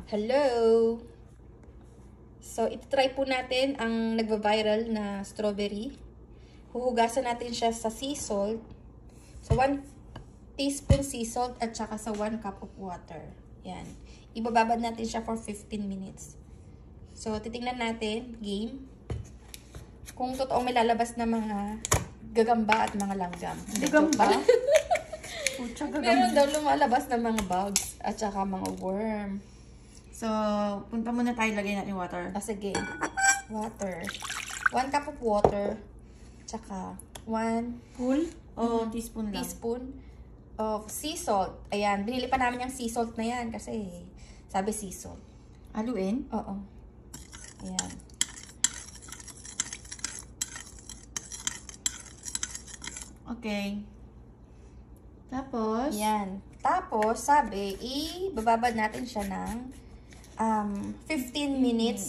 Hello! So, itry po natin ang nagva-viral na strawberry. Huhugasan natin siya sa sea salt. So, 1 teaspoon sea salt at saka sa 1 cup of water. Yan. Ibababad natin siya for 15 minutes. So, titingnan natin, game, kung totoong may lalabas na mga gagamba at mga langgam. Gagamba? Meron daw lumalabas na mga bugs at saka mga worm. So, punta muna tayo, lagay natin water. Sige. Water. 1 cup of water. Tsaka 1 Full o teaspoon lang? teaspoon of sea salt. Ayan. Binili pa namin yung sea salt na yan kasi sabi sea salt. Haluin? Oo. Ayan. Okay. Tapos? Ayan. Tapos, sabi, ibababad natin siya ng 15 minutes.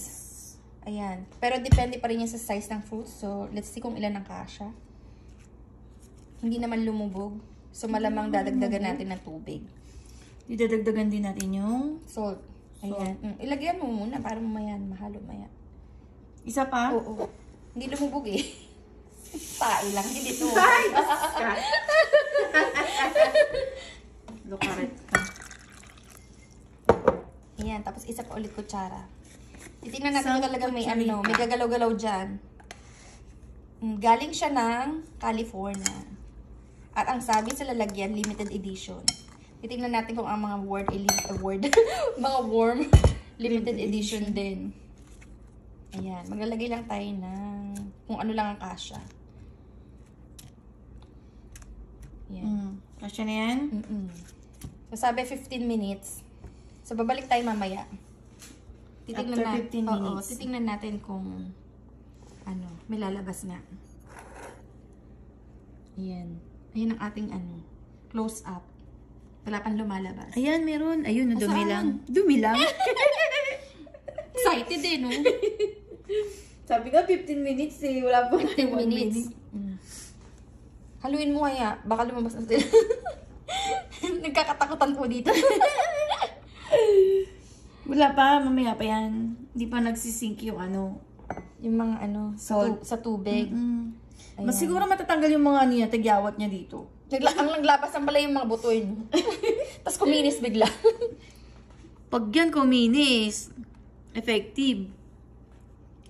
Ayan. Pero depende pa rin yan sa size ng fruit. So, let's see kung ilan ang kasya. Hindi naman lumubog. So, malamang dadagdagan natin ng tubig. Idadagdagan din natin yung Salt. Ayan. Ilagyan mo muna para mamaya mahalo maya. isa pa? Oo. Hindi lumubog eh. Tae lang. Hindi dito. Lukaret ka. Ayan. Tapos isa pa ulit kutsara. Titignan natin kung talaga may kutsarita. may gagalaw-galaw dyan. Galing siya ng California. At ang sabi sa lalagyan, limited edition. Titignan natin kung ang mga mga worm, limited edition din. Ayan. Maglalagay lang tayo ng kung ano lang ang kasya. Ayan. Kasya na yan? So, sabi 15 minutes. So, babalik tayo mamaya. After 15 minutes. Oo, titignan natin kung ano, may lalabas nga. Ayan. Ayan ang ating close up. Wala pang lumalabas. Ayan, meron. Ayun, dumi Saan? lang. Dumi lang? Excited eh, no? Sabi nga 15 minutes eh. Wala pa 15 minutes. Haluin mo kaya. Baka lumabas na sila. Nagkakatakutan po dito. Wala pa, mamaya pa yan. Hindi pa nagsisink yung Yung mga Salt. sa tubig. Mas siguro matatanggal yung mga niya, tagyawat niya dito. Ang naglabas ang pala yung mga butoy. Tapos kuminis bigla. Pag yan kuminis, effective.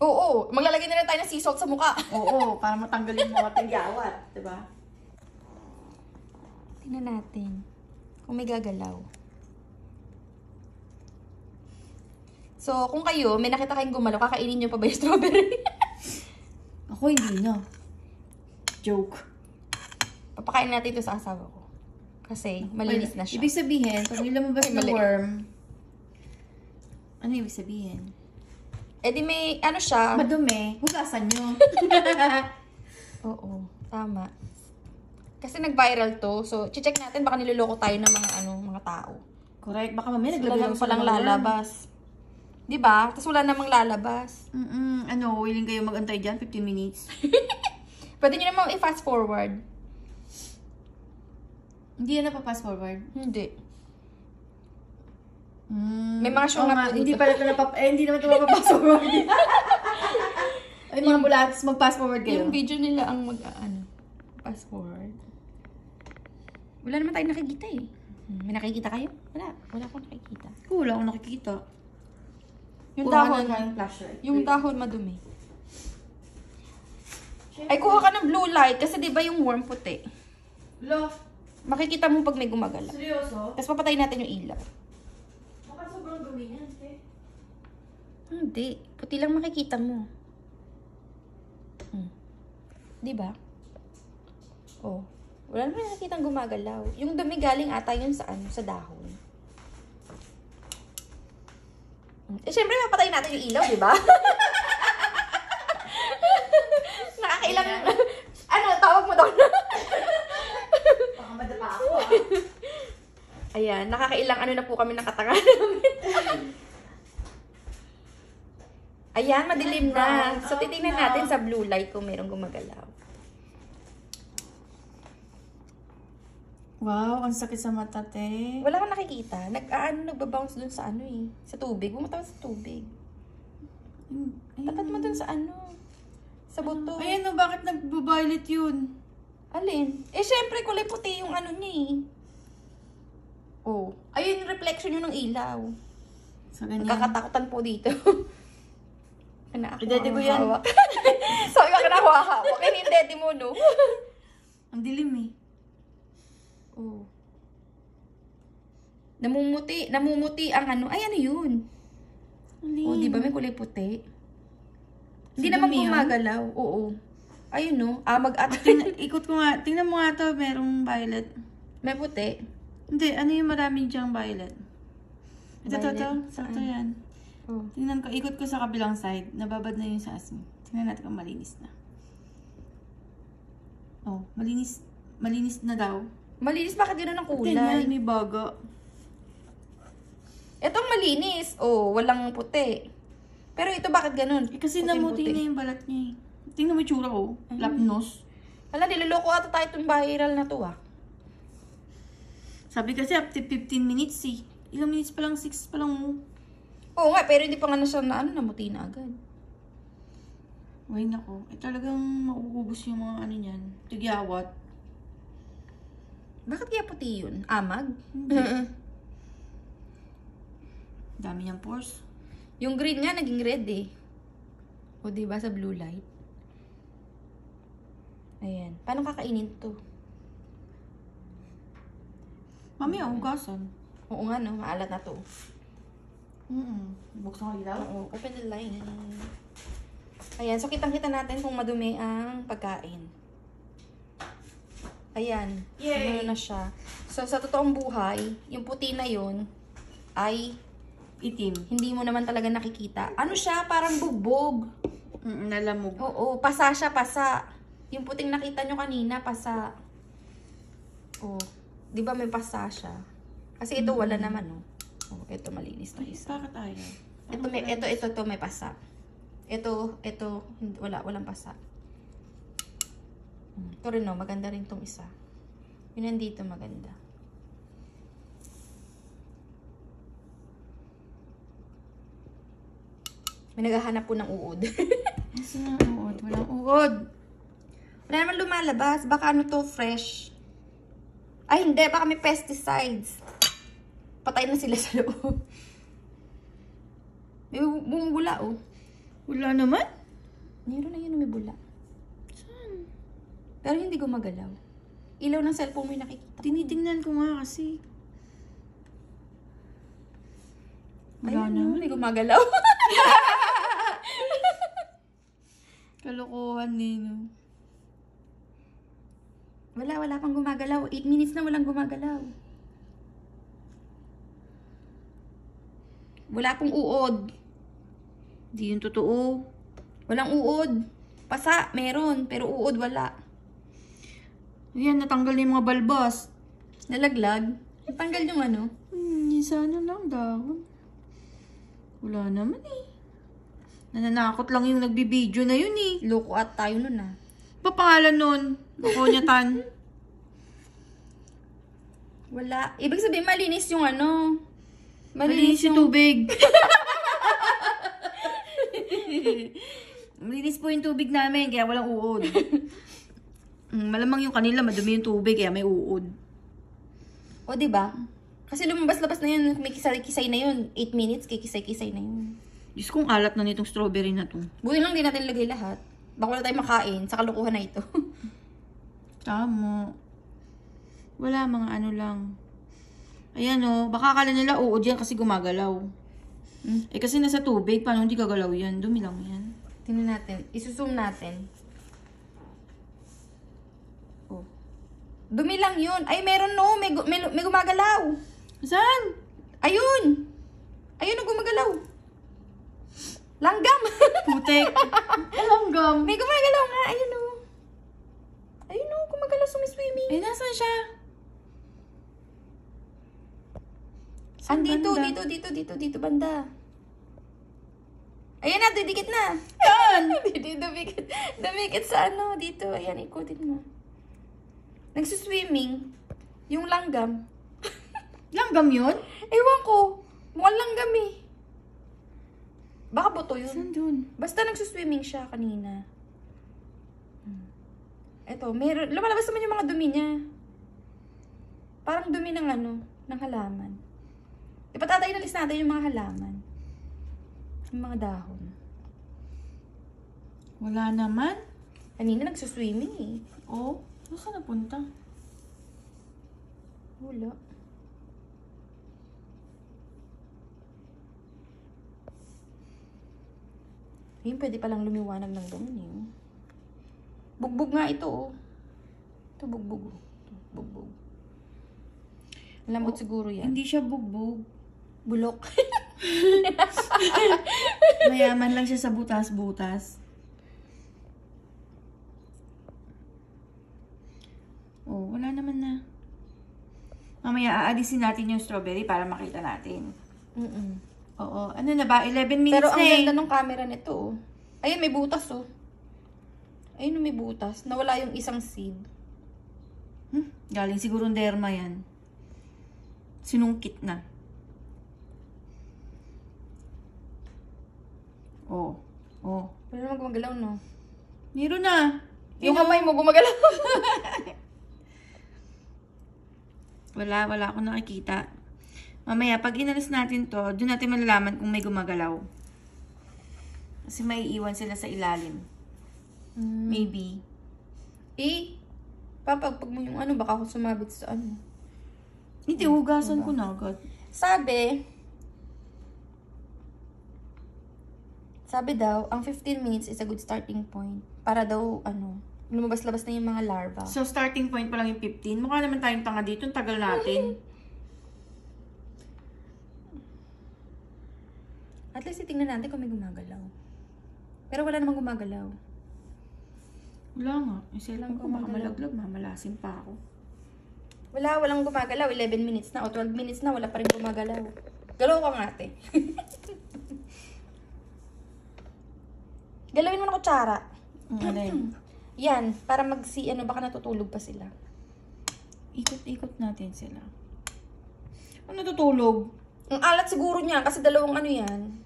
Oo. Maglalagay na rin tayo ng sea salt sa mukha. Oo, para matanggal yung mga tagyawat. Diba? Tingnan natin kung may gagalaw. So, kung kayo, may nakita kayong gumalaw, kakainin nyo pa ba yung strawberry? Ako hindi na. Joke. Papakain natin ito sa asawa ko. Kasi, malinis na siya. Ibig sabihin, pag nilamabas Ay, na mali. worm, ano ibig sabihin? Eh di may, siya. Madumi, hugasan nyo. Oo, tama. Kasi nag-viral to. So, check natin baka niloloko tayo ng mga tao. Correct, baka mamaya Wala naglagay lang sa palang mga worm. lalabas. Diba? Tapos wala namang lalabas. Willing kayo mag-antay dyan? 15 minutes? Pwede nyo namang i-fast forward. Hindi yan pa-fast forward. Hindi. May mga show nga po Hindi dito. pala ito hindi naman ito mapapast forward. Ay, mga bulatis, mag-fast forward kayo. Yung video nila ang fast forward. Wala naman tayo nakikita eh. May nakikita kayo? Wala. Wala akong nakikita. Wala akong nakikita. Yung Kuha dahon. na yung flashlight. Yung dahon madumi. Ay, kuha ka ng blue light kasi di ba yung worm puti? Love, Makikita mo pag may gumagala. seryoso? Tapos papatayin natin yung ilaw. Baka sobrang dumi niyan, eh. Hindi. Puti lang makikita mo. Di ba? Oh. Wala naman nakikitang gumagalaw. Yung dumi galing ata yun sa sa dahon. Eh, syempre, papatayin natin yung ilaw, di ba? Nakakailang... tawag mo doon? Baka madapa ako, Ayan, nakakailang na po kami ng katanga namin. Ayan, madilim na. So, titingnan natin sa blue light kung merong gumagalaw. Wow, ang sakit sa mata, te. Wala kang nakikita. Nagbabounce dun sa ano eh. Sa tubig. Bumatawa sa tubig. Tapat mo dun sa ano. Sa buto. Ayan o, bakit nag-violet yun? Alin? Eh, syempre, kulay puti yung ano niya eh. Oh. Ayun yung reflection yun ng ilaw. So, ganyan. Nakakatakutan po dito. Daddy ko yan. So, yung ako hawak. Hindi yung daddy mo, no? Ang dilim eh. Oh. Namumuti ang ano. Ay, ano yun? Oh, di ba may kulay puti? Hindi naman gumagalaw. Oo. Ayun, no? Ikot ko nga. Tingnan mo nga to, merong violet. May puti. Hindi, ano yung maraming diyang violet? Ito. Saan? Ito yan. Oh. Tingnan ko, ikot ko sa kabilang side. Nababad na yung sa asmi. Tingnan natin kung malinis na. Oh, malinis. Malinis na daw. Malinis, bakit gano'n ang kulay? Tingnan, may baga. Itong malinis. Oh, walang puti. Pero ito bakit ganun? Kasi namuti na yung balat niya eh. Tingnan mo yung tsura ko. Lapnos. Wala, niloloko ata tayo itong viral na to ah. Sabi kasi up to 15 minutes eh. Ilang minutes pa lang, 6 pa lang mo. Oo nga, pero hindi pa nga na siya na namuti na agad. Uy, nako. Eh talagang maubos yung mga ano niyan. Tigyawat. Bakit kaya puti yun? Amag? Hindi. Dami niyang pores. Yung green nga, naging red eh. O diba sa blue light? Ayan. Paano kakainin to? Mami, hugasan. Oo nga no, maalat na to. Buksan ko ilaw. Oo, open the line. Ayan, so kitang-kita natin kung madumi ang pagkain. Ayan. Yay! Ano na siya. So, sa totoong buhay, yung puti na yun ay Itim. hindi mo naman talaga nakikita. Ano siya? Parang bugbog. Nalamog. Oo, pasa siya, pasa. Yung puting nakita nyo kanina, pasa. Oh, di ba may pasa siya? Kasi ito wala naman, no? Oh, ito malinis na isa. Bakit ayaw? Ito may pasa. Ito, walang pasa. Ito rin, no? Maganda rin tong isa. Yun nandito maganda. May naghahanap po ng uod. Kasi nga uod. Walang uod. Wala naman lumalabas. Baka ano to, fresh. Ay, hindi. Baka may pesticides. Patay na sila sa loob. May bumubula, oh. Wala naman? Meron na yun, may bula. Saan? Pero hindi gumagalaw. Ilaw ng cellphone mo yung nakikita. Tinitingnan ko nga kasi. Wala Ayun, naman. may gumagalaw. Kalokohan din, no? Wala pang gumagalaw. 8 minutes na walang gumagalaw. Wala pong uod. Di yun totoo. Walang uod. Pasa, meron. Pero uod, wala. Ayan, natanggal na yung mga balbas. Nalaglag. Tanggal yung ano. Sana lang dahon. Wala naman eh. Nananakot lang yung nagbibideo na yun eh. Loko at tayo nun ah. Pa pangalan nun? Nakonyatan. Wala. Ibig sabihin, malinis yung ano. Malinis yung tubig. Malinis po yung tubig namin, kaya walang uod. Malamang yung kanila, madumi yung tubig, kaya may uod. O, diba? Kasi lumabas-labas na yun. May kisay-kisay na yun. 8 minutes, kikisay-kisay na yun. Diyos kong alat na nitong strawberry na to. Buti lang din natin lagay lahat. Baka wala tayong makain sa kalukuhan na ito. Tama. Wala, mga ano lang. Ayan o, baka akala nila uod yan kasi gumagalaw. Eh kasi nasa tubig, paano hindi gagalaw yan? Dumi lang yan. Tingnan natin. Isusum natin. Oh. Dumi lang yun. Ay, meron no. May gumagalaw. Saan? Ayun. Ayun ang gumagalaw. Langgam. Putek. Langgam. May gumagalaw nga. Ayun o. Ayun o. Gumagalaw sumiswimming. Eh, nasan siya? Dito, banda. Ayan na, didikit na. Saan? Dumikit sa ano, dito. Ayan, ikutin mo. Nagsuswimming. Yung langgam. Langgam yun? Ewan ko. Mukhang langgam eh. Baka buto yun. Saan dun? Basta nagsuswimming siya kanina. Eto, meron, lumalabas naman yung mga dumi niya. Parang dumi ng ng halaman. Di ba tatay inalis natin yung mga halaman? Yung mga dahon. Wala naman. Kanina nagsuswimming eh. Oh, saan napunta? Wala. Ayun, pwede palang lumiwanag ng ganun eh. Bugbog nga ito oh. Ito bugbog oh. Ito, bugbog. Lambot siguro yan. Hindi siya bugbog. Bulok. Mayaman lang siya sa butas-butas. Oh, wala naman na. Mamaya aalisin natin yung strawberry para makita natin. Oo. Ano na ba? 11 minutes Pero ang na eh. ganda ng camera nito oh. Ayun, may butas oh. Ayun, may butas. Nawala yung isang seed. Galing siguro derma yan. Sinungkit na. Oh. Oh. Wala naman gumagalaw, no? Meron na. Yung kamay mo gumagalaw. Wala akong nakikita. Mamaya, pag inalis natin to, doon natin malalaman kung may gumagalaw. Kasi may iwan sila sa ilalim. Maybe. Papagpag mo yung baka ako sumabit sa Hindi, hugasan ko na agad. Sabi daw, ang 15 minutes is a good starting point. Para daw, lumabas-labas na yung mga larva. So, starting point pa lang yung 15. Mukha naman tayong tanga dito. Ang tagal natin. At least, itingnan natin kung may gumagalaw. Pero wala namang gumagalaw. Wala nga. Isa lang ko baka malaglag. Mamalasin pa ako. Walang gumagalaw. 11 minutes na o 12 minutes na. Wala pa rin gumagalaw. Galaw ka nga, ate. Galawin mo na kutsara. Yan. Para baka natutulog pa sila. Ikot-ikot natin sila. Ano natutulog? Ang alat siguro niya. Kasi dalawang yan.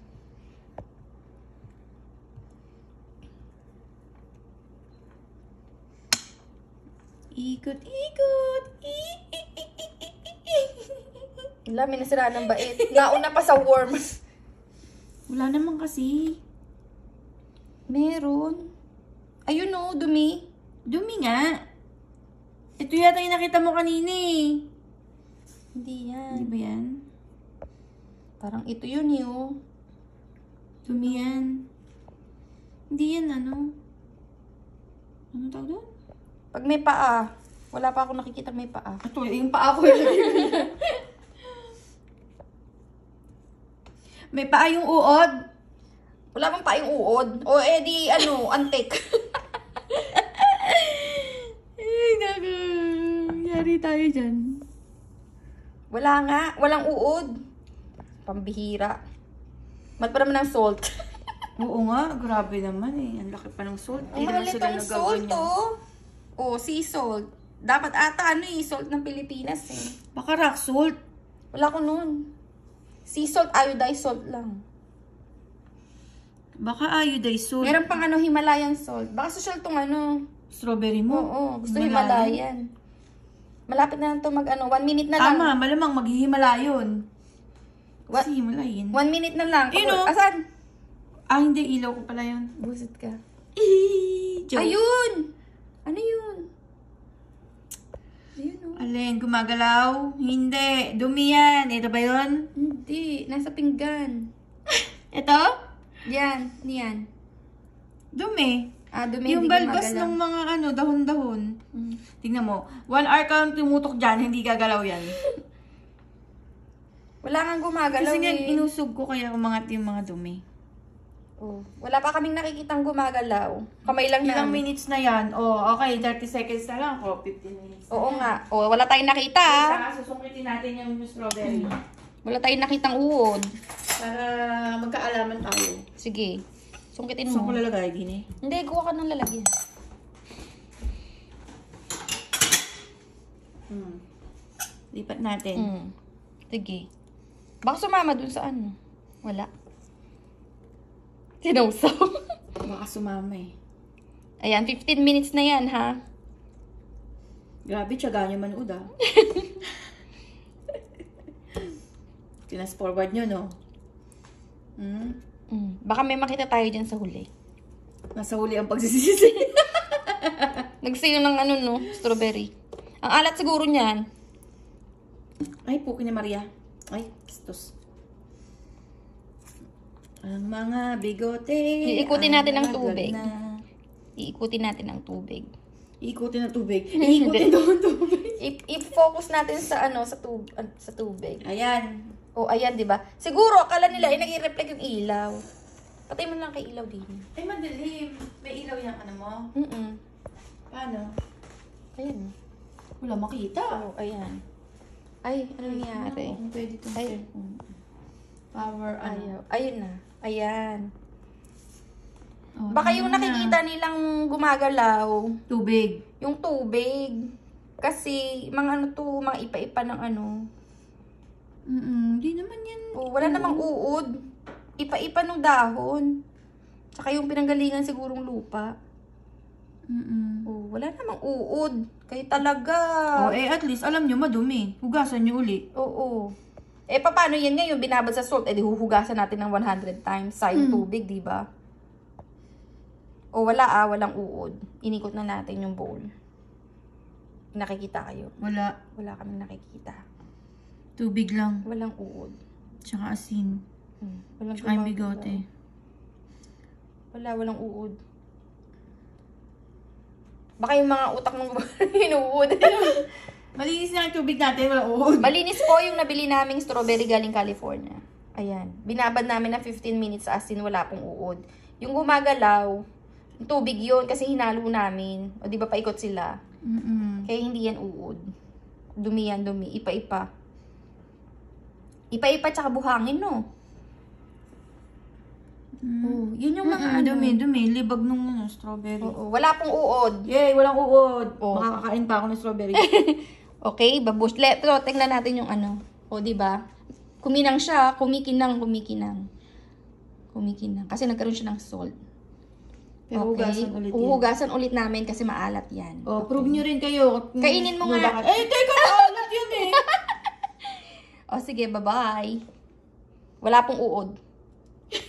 Ikot-ikot. Wala, may nasira ng bait. Nauna pa sa worm. Wala naman kasi. Meron. Ayun o, dumi. Dumi nga. Ito yata yung nakita mo kanina eh. Hindi yan. Hindi ba yan? Parang ito yun eh oh. Dumi yan. Hindi yan ano tawag doon? Pag may paa. Wala pa ako nakikita may paa. Ito, yung paa ko yun. May paa yung uod. Wala bang paa yung uod? O di antik. Ay, naku. Yari tayo dyan. Wala nga. Walang uod. Pambihira. Mat pa naman ng salt. Oo nga, grabe naman eh. Ang laki pa ng salt. Ang mahal itong salt oh. O, sea salt. Dapat ata salt ng Pilipinas eh. Baka rock salt. Wala ko nun. Sea salt, iodized salt lang. Baka iodized salt. Meron pang Himalayan salt. Baka social tong strawberry mo? Oo, gusto Himalayan. Malapit na ito 1 minute na lang. Tama, malamang maghihimala yun. Kasi Himalayan. 1 minute na lang. Asan? Hindi. Ilaw ko pala yun. Busit ka. Joke. Ayun! Ano yun? Ayun oh. Alin, gumagalaw? Hindi. Dumi yan. Ito ba yun? Hindi. Nasa pinggan. Ito? Yan. Yan. Dumi. Dumi. Yung balbas ng mga dahon-dahon. Tingnan mo. 1 hour kang tumutok dyan, hindi gagalaw yan. Wala kang gumagalaw Kasi nga, eh. inusog ko kaya umangat yung mga dumi. Oh. Wala pa kaming nakikitang gumagalaw. Kamay lang na. Ilang minutes na yan? Okay, 30 seconds na lang ako. 15 minutes. Oo nga. Wala tayong nakita Saka susungitin natin yung strawberry. Wala tayong nakitang uod. Para magkaalaman tayo. Sige. Sungkitin mo. Saan ko lalagay, Gini? Hindi, kuha ka ng lalagyan. Lipat natin. Sige. Baka sumama dun sa ano. Wala. Sinawsaw. Baka sumama eh. Ayan, 15 minutes na yan, ha? Grabe, tiyaga nyo manood ah. Tinas forward nyo, no? Baka may makita tayo dyan sa huli. Nasa huli ang pagsisisi. Nagsayo ng ano, no? Strawberry. Ang alat siguro niyan. Ay, puki ni Maria. Ay, kistos. Ang mga bigote. Iikutin natin ang tubig. Na. Iikutin natin ang tubig. Iikutin ang tubig. Iikutin daw ang tubig. I-focus natin sa ano, sa tubig. Ayan. Oh, ayan, 'di ba? Siguro akala nila ay nag-i-reflect yung ilaw. Patay mo lang kay ilaw din. Ay, madilim. May ilaw yung ano mo? Paano? Ayan. Wala makita. Oh, ayan. Ay, ano nangyari? Kung pwede itong Ay. cellphone. Power, ano? Ayaw. Ayun na. Ayan. Oh, Baka yung nakikita nilang gumagalaw, tubig. yung tubig. Kasi, mga ano to, mga ipa-ipa ng ano. Di naman yan. Oh, wala namang uod. Ipa-ipa ng dahon. Tsaka yung pinanggalingan sigurong lupa. Oh, wala namang uod. Kayo talaga. Oh, at least, alam nyo, madumi. Hugasan nyo uli. Oo. Paano yan ngayon? Binabad sa salt. Di huhugasan natin ng 100 times. Sayang tubig, di ba? O wala walang uod. Inikot na natin yung bowl. Nakikita kayo? Wala. Wala kaming nakikita. Tubig lang. Walang uod. Tsaka asin. Walang Tsaka yung bigote. Walang uod. Baka yung mga utak mong hinuud. Malinis na yung tubig natin, wala uod. Malinis po yung nabili naming strawberry galing California. Ayan. Binabad namin na 15 minutes sa asin, wala pong uod. Yung gumagalaw, yung tubig yun kasi hinalo namin. O di ba paikot sila? Kaya hindi yan uod. Dumi yan, dumi. Ipa-ipa. Ipa-ipa tsaka buhangin, no? Oh, yun yung mga Dumi. Libag nung strawberry. Oo, wala pong uod. Yay, walang uod. Oh. Makakakain pa ako ng strawberry. Okay, babush. Pero tingnan natin yung ano. O, di ba? Kuminang siya, kumikinang. Kasi nagkaroon siya ng salt. Pero hugasan ulit yan. Huhugasan ulit namin kasi maalat yan. Oh, prove nyo rin kayo. Kainin mo nga. Teka, maalat yun eh. O, sige, bye-bye. Wala pong uod.